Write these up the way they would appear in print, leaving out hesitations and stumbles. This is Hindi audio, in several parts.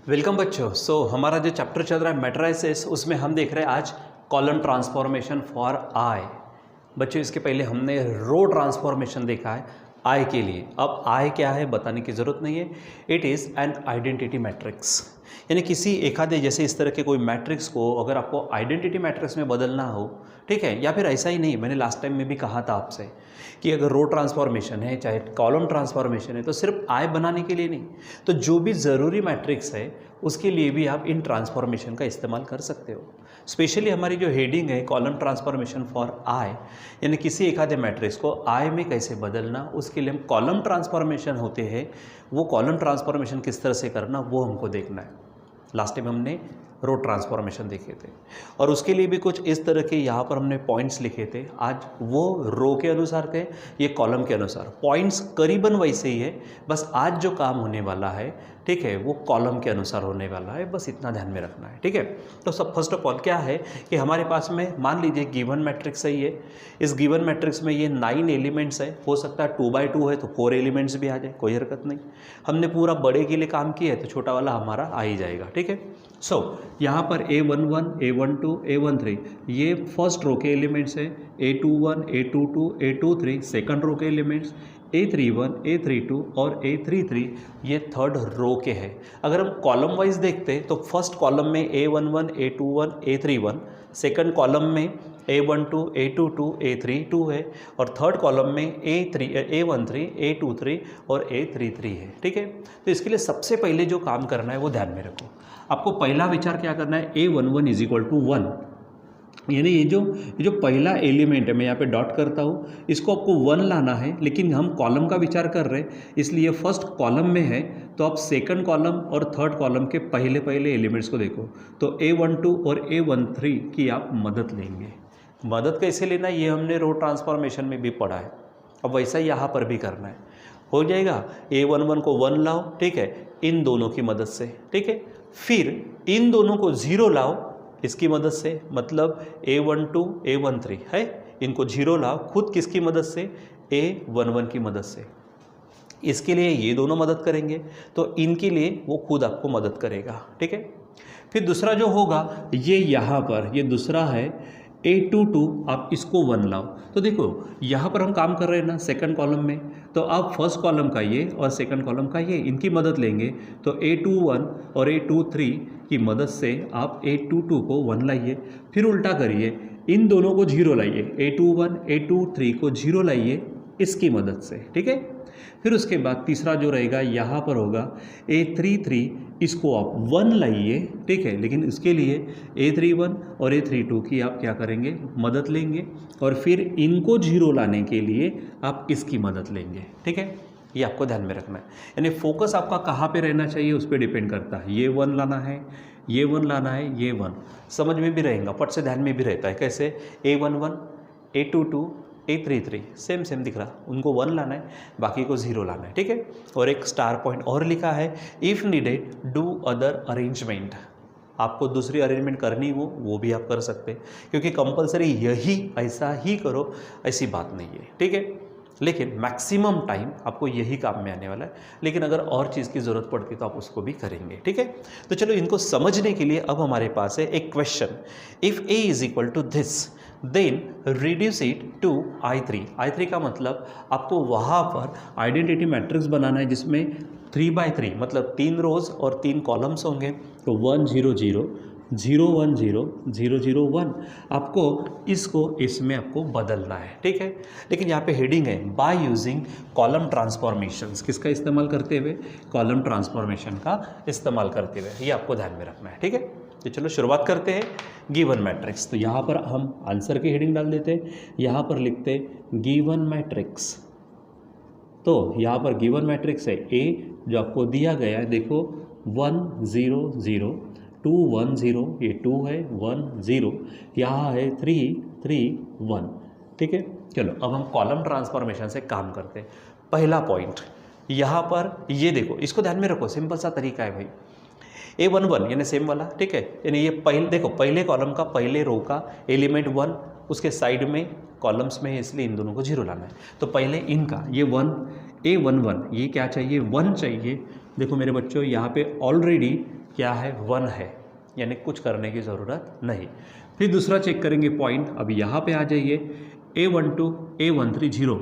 वेलकम बच्चों। हमारा जो चैप्टर चल रहा है मैट्रिसेस, उसमें हम देख रहे हैं आज कॉलम ट्रांसफॉर्मेशन फॉर आई। बच्चों इसके पहले हमने रो ट्रांसफॉर्मेशन देखा है आई के लिए। अब आई क्या है बताने की ज़रूरत नहीं है। It is an identity matrix, यानी किसी एकाधे जैसे इस तरह के कोई मैट्रिक्स को अगर आपको आइडेंटिटी मैट्रिक्स में बदलना हो, ठीक है, या फिर ऐसा ही नहीं, मैंने लास्ट टाइम में भी कहा था आपसे कि अगर रो ट्रांसफॉर्मेशन है चाहे कॉलम ट्रांसफॉर्मेशन है तो सिर्फ आई बनाने के लिए नहीं, तो जो भी ज़रूरी मैट्रिक्स है उसके लिए भी आप इन ट्रांसफॉर्मेशन का इस्तेमाल कर सकते हो। स्पेशली हमारी जो हेडिंग है कॉलम ट्रांसफॉर्मेशन फॉर आई, यानी किसी एक आधे मैट्रिक्स को आई में कैसे बदलना, उसके लिए हम कॉलम ट्रांसफॉर्मेशन होते हैं, वो कॉलम ट्रांसफॉर्मेशन किस तरह से करना वो हमको देखना है। लास्ट टाइम हमने रो ट्रांसफॉर्मेशन देखे थे और उसके लिए भी कुछ इस तरह के यहाँ पर हमने पॉइंट्स लिखे थे। आज वो रो के अनुसार थे, ये कॉलम के अनुसार। पॉइंट्स करीबन वैसे ही है, बस आज जो काम होने वाला है, ठीक है, वो कॉलम के अनुसार होने वाला है, बस इतना ध्यान में रखना है, ठीक है। तो सब फर्स्ट ऑफ ऑल क्या है कि हमारे पास में मान लीजिए गिवन मैट्रिक्स है ये। इस गिवन मैट्रिक्स में ये 9 एलिमेंट्स है, हो सकता है 2x2 है तो 4 एलिमेंट्स भी आ जाए, कोई हरकत नहीं। हमने पूरा बड़े के लिए काम किया है तो छोटा वाला हमारा आ ही जाएगा, ठीक है। यहाँ पर A11, A12, A13 ये फर्स्ट रो के एलिमेंट्स है। A21, A22, A23 second row के एलिमेंट्स। A31, A32 और A33 ये थर्ड रो के हैं। अगर हम कॉलम वाइज देखते हैं तो फर्स्ट कॉलम में A11, A21, A31, second column में A12, A22, A32 है और थर्ड कॉलम में A13, A23 और A33 है, ठीक है। तो इसके लिए सबसे पहले जो काम करना है वो ध्यान में रखो। आपको पहला विचार क्या करना है, A11 इज इक्वल टू 1, यानी ये जो पहला एलिमेंट है, मैं यहाँ पे डॉट करता हूँ, इसको आपको 1 लाना है। लेकिन हम कॉलम का विचार कर रहे हैं इसलिए फर्स्ट कॉलम में है तो आप सेकंड कॉलम और थर्ड कॉलम के पहले पहले एलिमेंट्स को देखो। तो A12 और A13 की आप मदद लेंगे। मदद कैसे लेना है ये हमने रो ट्रांसफॉर्मेशन में भी पढ़ा है, अब वैसा ही यहाँ पर भी करना है। हो जाएगा, A11 को 1 लाओ, ठीक है, इन दोनों की मदद से, ठीक है। फिर इन दोनों को 0 लाओ इसकी मदद से, मतलब A12, A13 है, इनको 0 लाओ खुद किसकी मदद से, A11 की मदद से। इसके लिए ये दोनों मदद करेंगे तो इनके लिए वो खुद आपको मदद करेगा, ठीक है। फिर दूसरा जो होगा ये यहाँ पर, ये दूसरा है A22, आप इसको 1 लाओ। तो देखो यहाँ पर हम काम कर रहे हैं ना सेकंड कॉलम में, तो आप फर्स्ट कॉलम का ये और सेकंड कॉलम का ये, इनकी मदद लेंगे। तो A21 और A23 की मदद से आप A22 को 1 लाइए, फिर उल्टा करिए, इन दोनों को 0 लाइए, A21, A23 को 0 लाइए इसकी मदद से, ठीक है। फिर उसके बाद तीसरा जो रहेगा यहाँ पर होगा A33, इसको आप 1 लाइए, ठीक है, लेकिन इसके लिए A31 और A32 की आप क्या करेंगे, मदद लेंगे, और फिर इनको 0 लाने के लिए आप इसकी मदद लेंगे, ठीक है। ये आपको ध्यान में रखना है, यानी फोकस आपका कहाँ पे रहना चाहिए उस पर डिपेंड करता है। ये 1 लाना है, ये 1 लाना है, ये 1 समझ में भी रहेगा, पट से ध्यान में भी रहता है। कैसे, A11, A22, A33 सेम दिख रहा, उनको 1 लाना है, बाकी को 0 लाना है, ठीक है। और एक स्टार पॉइंट और लिखा है, if needed do other arrangement. आपको दूसरी अरेंजमेंट करनी हो वो भी आप कर सकते हैं, क्योंकि कंपलसरी यही ऐसा ही करो ऐसी बात नहीं है, ठीक है। लेकिन मैक्सिमम टाइम आपको यही काम में आने वाला है, लेकिन अगर और चीज़ की ज़रूरत पड़ती तो आप उसको भी करेंगे, ठीक है। तो चलो इनको समझने के लिए अब हमारे पास है एक question, if A is equal to this then reduce it to I3 का मतलब आपको वहाँ पर आइडेंटिटी मैट्रिक्स बनाना है जिसमें 3x3 मतलब 3 रोज और 3 कॉलम्स होंगे। तो 1 0 0 0 1 0 0 0 1 आपको इसको इसमें आपको बदलना है, ठीक है। लेकिन यहाँ पे हेडिंग है बाय यूजिंग कॉलम ट्रांसफॉर्मेशंस, किसका इस्तेमाल करते हुए, कॉलम ट्रांसफॉर्मेशन का इस्तेमाल करते हुए, ये आपको ध्यान में रखना है, ठीक है। तो चलो शुरुआत करते हैं गिवन मैट्रिक्स। तो यहाँ पर हम आंसर की हेडिंग डाल देते हैं, यहाँ पर लिखते गिवन मैट्रिक्स। तो यहाँ पर गिवन मैट्रिक्स है A जो आपको दिया गया है, देखो 1 0 0 2 1 0, ये 2 है, 1 0, यहाँ है 3 3 1, ठीक है। चलो अब हम कॉलम ट्रांसफॉर्मेशन से काम करते हैं। पहला पॉइंट यहाँ पर ये देखो, इसको ध्यान में रखो, सिंपल सा तरीका है भाई। A11 यानी सेम वाला, ठीक है, यानी ये देखो पहले कॉलम का पहले रो का एलिमेंट 1 उसके साइड में कॉलम्स में है, इसलिए इन दोनों को 0 लाना है। तो पहले इनका ये 1 A11 ये क्या चाहिए, 1 चाहिए, देखो मेरे बच्चों यहाँ पे ऑलरेडी क्या है 1 है, यानी कुछ करने की ज़रूरत नहीं। फिर दूसरा चेक करेंगे पॉइंट। अब यहाँ पे आ जाइए A12 A13 0।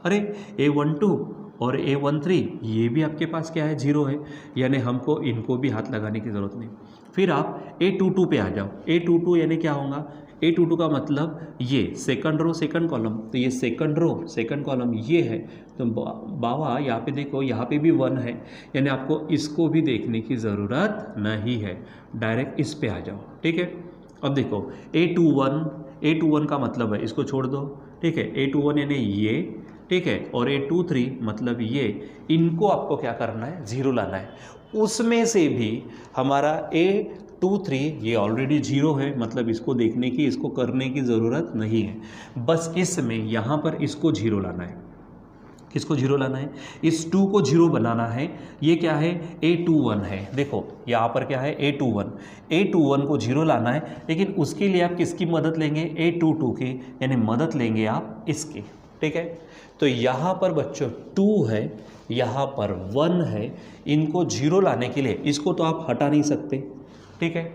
अरे A12 और A13 ये भी आपके पास क्या है 0 है, यानी हमको इनको भी हाथ लगाने की ज़रूरत नहीं। फिर आप A22 पे आ जाओ। A22 यानी क्या होगा, A22 का मतलब ये सेकंड रो सेकंड कॉलम, तो ये सेकंड रो सेकंड कॉलम ये है। तो बाबा यहाँ पे देखो, यहाँ पे भी 1 है, यानी आपको इसको भी देखने की ज़रूरत नहीं है, डायरेक्ट इस पे आ जाओ। ठीक है, अब देखो A21 का मतलब है, इसको छोड़ दो। ठीक है, A21 यानी ये, ठीक है, और A23 मतलब ये, इनको आपको क्या करना है 0 लाना है। उसमें से भी हमारा A23 ये ऑलरेडी 0 है, मतलब इसको देखने की, इसको करने की ज़रूरत नहीं है। बस इसमें यहाँ पर इसको 0 लाना है। किसको 0 लाना है, इस 2 को 0 बनाना है। ये क्या है A21 है, देखो यहाँ पर क्या है A21 को 0 लाना है, लेकिन उसके लिए आप किसकी मदद लेंगे, A22 की, यानी मदद लेंगे आप इसकी। ठीक है, तो यहाँ पर बच्चों 2 है, यहाँ पर 1 है, इनको 0 लाने के लिए इसको तो आप हटा नहीं सकते। ठीक है,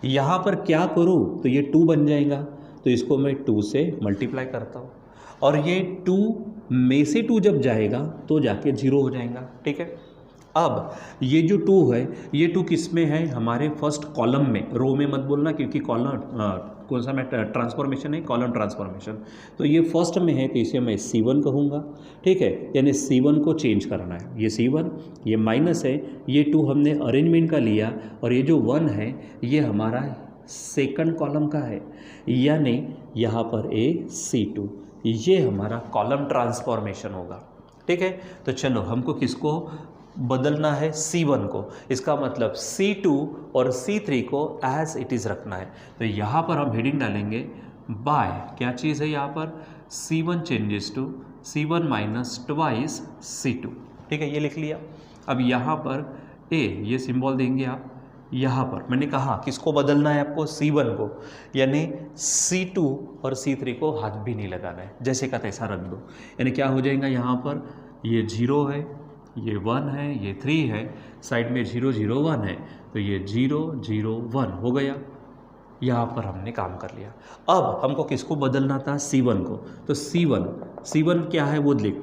यहाँ पर क्या करूँ, तो ये 2 बन जाएगा, तो इसको मैं 2 से मल्टीप्लाई करता हूँ, और ये 2 में से 2 जब जाएगा तो जाके 0 हो जाएगा। ठीक है, अब ये जो 2 है, ये 2 किस में है, हमारे फर्स्ट कॉलम में, रो में मत बोलना, क्योंकि कॉलम कौन सा मैं ट्रांसफॉर्मेशन है, कॉलम ट्रांसफॉर्मेशन, तो ये फर्स्ट में है, तो इसे मैं C1 कहूँगा। ठीक है, यानी C1 को चेंज करना है, ये C1, ये माइनस है, ये 2 हमने अरेंजमेंट का लिया, और ये जो 1 है ये हमारा सेकंड कॉलम का है, यानी यहाँ पर C2, ये हमारा कॉलम ट्रांसफॉर्मेशन होगा। ठीक है, तो चलो हमको किसको बदलना है, C1 को, इसका मतलब C2 और C3 को एज इट इज़ रखना है। तो यहाँ पर हम हेडिंग डालेंगे बाय, क्या चीज़ है यहाँ पर, C1 changes to C1 minus twice C2। ठीक है, ये लिख लिया। अब यहाँ पर A ये सिंबल देंगे आप, यहाँ पर मैंने कहा किसको बदलना है आपको, C1 को, यानी C2 और C3 को हाथ भी नहीं लगाना है, जैसे का तैसा रख दो। यानी क्या हो जाएगा, यहाँ पर ये 0 है, ये 1 है, ये 3 है, साइड में 0 0 1 है, तो ये 0 0 1 हो गया। यहाँ पर हमने काम कर लिया। अब हमको किसको बदलना था, C1 को, तो C1 क्या है वो लिख,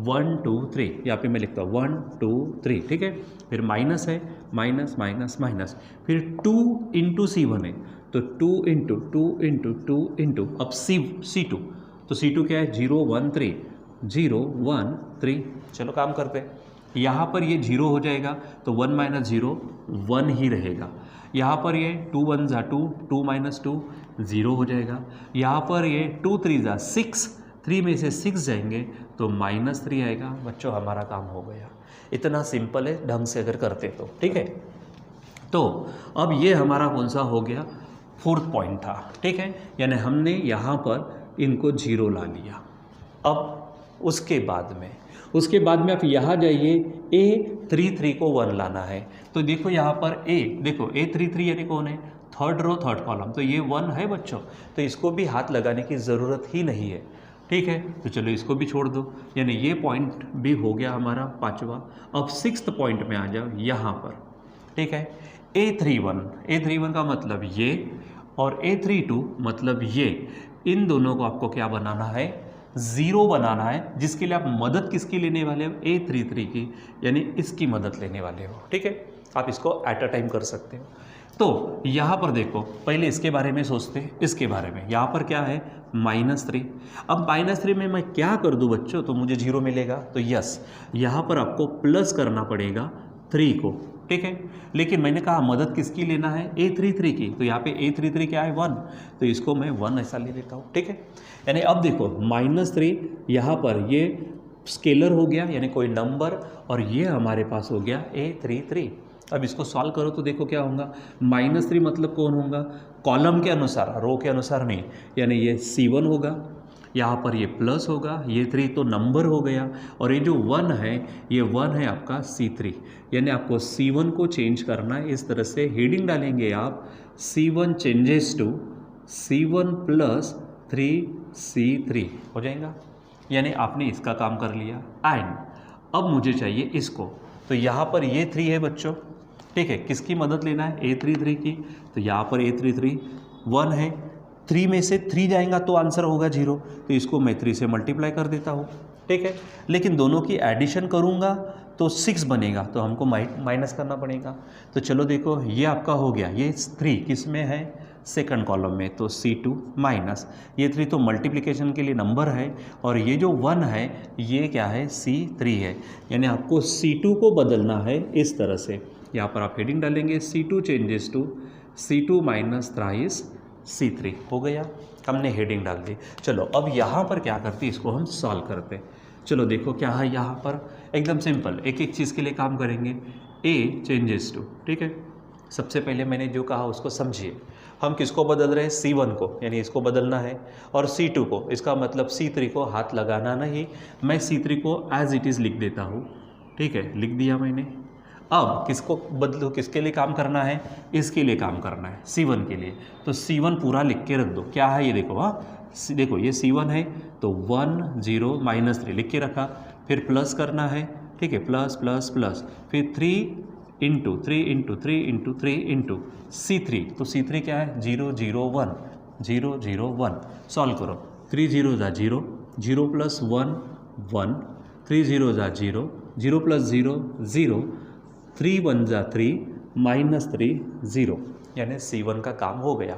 1 2 3, यहाँ पे मैं लिखता हूँ 1 2 3। ठीक है, फिर माइनस है, माइनस माइनस माइनस, फिर 2 इंटू C1 है, तो 2 इंटू 2 इंटू 2 इंटू, अब C2, तो C2 क्या है 0 1 3 0 1 3। चलो काम करते हैं, यहाँ पर ये 0 हो जाएगा, तो 1 माइनस 0 1 ही रहेगा। यहाँ पर ये 2 1 जा 2, 2 माइनस 2 0 हो जाएगा। यहाँ पर ये 2 3 जा 6, 3 में से 6 जाएंगे तो -3 आएगा। बच्चों हमारा काम हो गया, इतना सिंपल है ढंग से अगर करते तो। ठीक है, तो अब ये हमारा कौन सा हो गया, 4th पॉइंट था। ठीक है, यानी हमने यहाँ पर इनको 0 ला लिया। अब उसके बाद में आप यहाँ जाइए, A33 को 1 लाना है, तो देखो यहाँ पर देखो A33 यानी कौन है, थर्ड रो थर्ड कॉलम, तो ये 1 है बच्चों, तो इसको भी हाथ लगाने की ज़रूरत ही नहीं है। ठीक है, तो चलो इसको भी छोड़ दो, यानी ये पॉइंट भी हो गया हमारा 5वां। अब 6th पॉइंट में आ जाओ यहाँ पर। ठीक है, A31 का मतलब ये, और A32 मतलब ये, इन दोनों को आपको क्या बनाना है, 0 बनाना है, जिसके लिए आप मदद किसकी लेने वाले हो, A33 की, यानी इसकी मदद लेने वाले हो। ठीक है, आप इसको एट अ टाइम कर सकते हो। तो यहाँ पर देखो, पहले इसके बारे में सोचते हैं, इसके बारे में। यहाँ पर क्या है -3। अब -3 में मैं क्या कर दूँ बच्चों, तो मुझे 0 मिलेगा, तो यस यहाँ पर आपको प्लस करना पड़ेगा 3 को। ठीक है, लेकिन मैंने कहा मदद किसकी लेना है, A33 की, तो यहाँ पे A33 क्या है 1, तो इसको मैं 1 ऐसा ले लेता हूँ। ठीक है, यानी अब देखो -3 यहाँ पर ये स्केलर हो गया, यानी कोई नंबर, और ये हमारे पास हो गया A33। अब इसको सॉल्व करो तो देखो क्या होगा, -3 मतलब कौन होगा, कॉलम के अनुसार, रो के अनुसार नहीं, यानी ये C1 होगा, यहाँ पर ये प्लस होगा, ये 3 तो नंबर हो गया, और ये जो 1 है, ये 1 है आपका C3, यानी आपको C1 को चेंज करना है। इस तरह से हेडिंग डालेंगे आप, C1 changes to C1 plus 3C3 हो जाएगा, यानी आपने इसका काम कर लिया। एंड अब मुझे चाहिए इसको, तो यहाँ पर ये 3 है बच्चों, ठीक है। किसकी मदद लेना है? A33 की। तो यहाँ पर A33 1 है, 3 में से 3 जाएगा तो आंसर होगा 0, तो इसको मैं 3 से मल्टीप्लाई कर देता हूँ, ठीक है। लेकिन दोनों की एडिशन करूँगा तो 6 बनेगा, तो हमको माइनस करना पड़ेगा। तो चलो देखो, ये आपका हो गया, ये 3 किस में है? सेकंड कॉलम में, तो C2 माइनस ये 3 तो मल्टीप्लिकेशन के लिए नंबर है, और ये जो 1 है ये क्या है? C3 है। यानी आपको C2 को बदलना है इस तरह से। यहाँ पर आप हेडिंग डालेंगे C2 changes to C2 minus thrice C3, हो गया, हमने हेडिंग डाल दी। चलो अब यहाँ पर क्या करते, इसको हम सॉल्व करते। चलो देखो क्या है यहाँ पर, एकदम सिंपल, एक एक चीज़ के लिए काम करेंगे। A चेंजेस टू, ठीक है। सबसे पहले मैंने जो कहा उसको समझिए। हम किसको बदल रहे हैं? C1 को, यानी इसको बदलना है, और C2 को, इसका मतलब C3 को हाथ लगाना नहीं। मैं C3 को एज इट इज़ लिख देता हूँ, ठीक है, लिख दिया मैंने। अब किसको बदलो, किसके लिए काम करना है? इसके लिए काम करना है, C1 के लिए। तो C1 पूरा लिख के रख दो। क्या है ये देखो, हाँ देखो ये C1 है, तो 1 0 माइनस 3 लिख के रखा। फिर प्लस करना है, ठीक है, प्लस प्लस प्लस, फिर 3 into 3 into 3 into 3 into C3। तो C3 क्या है? 0 0 1 0 0 1। सॉल्व करो, 3 0 ज़ा 0, 0 प्लस 1 1, 3 0 ज़ा 0, 0 प्लस 0 0, 3 1 ज़ा 3, माइनस 3 0, यानी C1 का काम हो गया।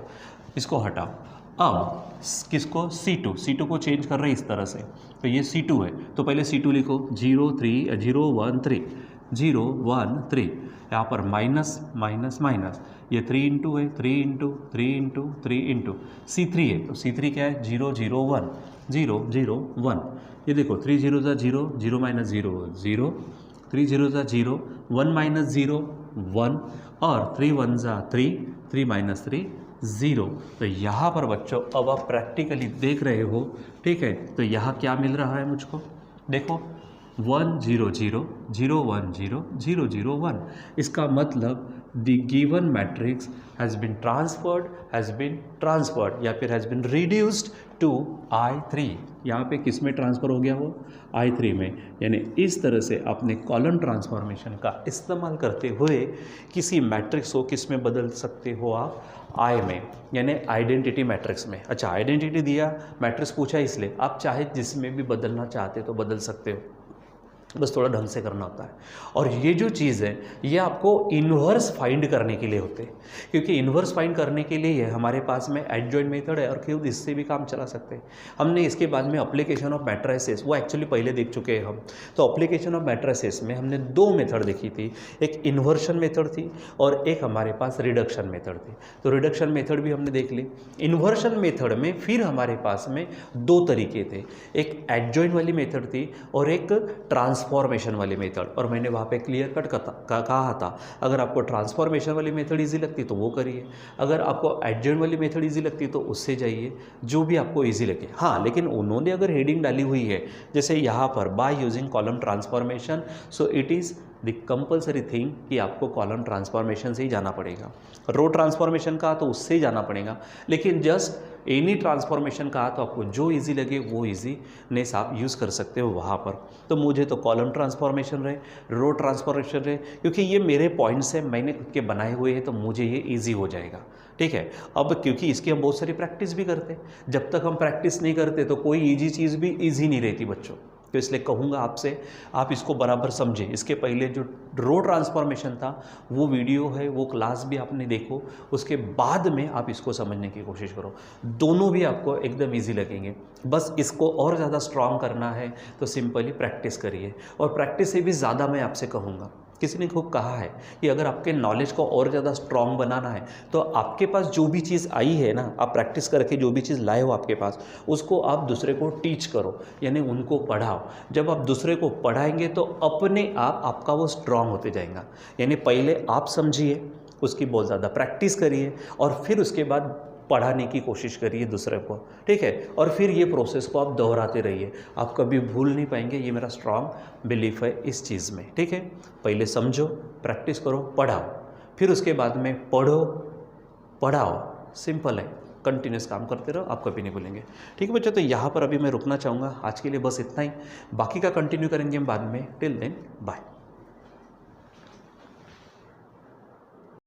इसको हटाओ। अब किसको? C2 को चेंज कर रहे हैं इस तरह से, तो ये C2 है, तो पहले C2 लिखो, 0 1 3 0 1 3, यहाँ पर माइनस माइनस माइनस, ये 3 इंटू है, 3 इंटू 3 इंटू 3 इंटू C3 है, तो C3 क्या है? 0 0 1 0 0 1। ये देखो 3 0 ज़ा 0, 0 माइनस 0 0, 3 0 ज़ा 0, 1 माइनस 0 1, और 3 1 ज़ा 3, 3 माइनस 3 0। तो यहाँ पर बच्चों अब आप प्रैक्टिकली देख रहे हो, ठीक है। तो यहाँ क्या मिल रहा है मुझको? देखो 1 0 0 0 1 0 0 0 1। इसका मतलब the given matrix has been transferred या फिर has been reduced to I3। यहाँ पे किस में ट्रांसफ़र हो गया? वो I3 में। यानी इस तरह से अपने कॉलम ट्रांसफॉर्मेशन का इस्तेमाल करते हुए किसी मैट्रिक्स को किस में बदल सकते हो आप? I में, यानी आइडेंटिटी मैट्रिक्स में। अच्छा, आइडेंटिटी दिया, मैट्रिक्स पूछा, इसलिए आप चाहे जिसमें भी बदलना चाहते तो बदल सकते हो, बस थोड़ा ढंग से करना होता है। और ये जो चीज़ है ये आपको इन्वर्स फाइंड करने के लिए होते हैं, क्योंकि इन्वर्स फाइंड करने के लिए हमारे पास में एडजॉइंट मेथड है, और खुद इससे भी काम चला सकते हैं। हमने इसके बाद में एप्लीकेशन ऑफ मैट्रिसेस, वो एक्चुअली पहले देख चुके हैं हम। तो एप्लीकेशन ऑफ मैट्रिसेस में हमने 2 मेथड देखी थी, एक इन्वर्शन मेथड थी और एक हमारे पास रिडक्शन मेथड थी। तो रिडक्शन मेथड भी हमने देख ली। इन्वर्शन मेथड में फिर हमारे पास में 2 तरीके थे, एक एडजॉइंट वाली मेथड थी और एक ट्रांसफॉर्मेशन वाली मेथड। और मैंने वहाँ पे क्लियर कट कहा था, अगर आपको ट्रांसफॉर्मेशन वाली मेथड इजी लगती तो वो करिए, अगर आपको एडजॉइंट वाली मेथड इजी लगती तो उससे जाइए, जो भी आपको इजी लगे। हाँ, लेकिन उन्होंने अगर हेडिंग डाली हुई है जैसे यहाँ पर by using column transformation, so it is the compulsory thing कि आपको कॉलम ट्रांसफॉर्मेशन से ही जाना पड़ेगा। रो ट्रांसफॉर्मेशन का तो उससे ही जाना पड़ेगा, लेकिन जस्ट एनी ट्रांसफॉर्मेशन का तो आपको जो इजी लगे वो इजीनेस आप यूज़ कर सकते हो वहाँ पर। तो मुझे तो कॉलम ट्रांसफॉर्मेशन रहे, रो ट्रांसफॉर्मेशन रहे, क्योंकि ये मेरे पॉइंट्स हैं, मैंने खुद के बनाए हुए हैं, तो मुझे ये ईजी हो जाएगा, ठीक है। अब क्योंकि इसकी हम बहुत सारी प्रैक्टिस भी करते हैं, जब तक हम प्रैक्टिस नहीं करते तो कोई ईजी चीज़ भी ईजी नहीं रहती बच्चों। तो इसलिए कहूँगा आपसे, आप इसको बराबर समझें। इसके पहले जो रो ट्रांसफॉर्मेशन था वो वीडियो है, वो क्लास भी आपने देखो, उसके बाद में आप इसको समझने की कोशिश करो। दोनों भी आपको एकदम इजी लगेंगे। बस इसको और ज़्यादा स्ट्रॉन्ग करना है तो सिंपली प्रैक्टिस करिए, और प्रैक्टिस से भी ज़्यादा मैं आपसे कहूँगा, किसी ने खूब कहा है कि अगर आपके नॉलेज को और ज़्यादा स्ट्रॉन्ग बनाना है तो आपके पास जो भी चीज़ आई है ना, आप प्रैक्टिस करके जो भी चीज़ लाए हो आपके पास, उसको आप दूसरे को टीच करो, यानी उनको पढ़ाओ। जब आप दूसरे को पढ़ाएंगे तो अपने आप आपका वो स्ट्रॉन्ग होते जाएगा। यानी पहले आप समझिए, उसकी बहुत ज़्यादा प्रैक्टिस करिए, और फिर उसके बाद पढ़ाने की कोशिश करिए दूसरे को, ठीक है। और फिर ये प्रोसेस को आप दोहराते रहिए, आप कभी भूल नहीं पाएंगे। ये मेरा स्ट्रॉन्ग बिलीफ है इस चीज़ में, ठीक है। पहले समझो, प्रैक्टिस करो, पढ़ाओ, फिर उसके बाद में पढ़ो, पढ़ाओ। सिंपल है, कंटिन्यूस काम करते रहो, आप कभी नहीं भूलेंगे, ठीक है बच्चों। तो यहाँ पर अभी मैं रुकना चाहूँगा, आज के लिए बस इतना ही, बाकी का कंटिन्यू करेंगे हम बाद में। Till then bye.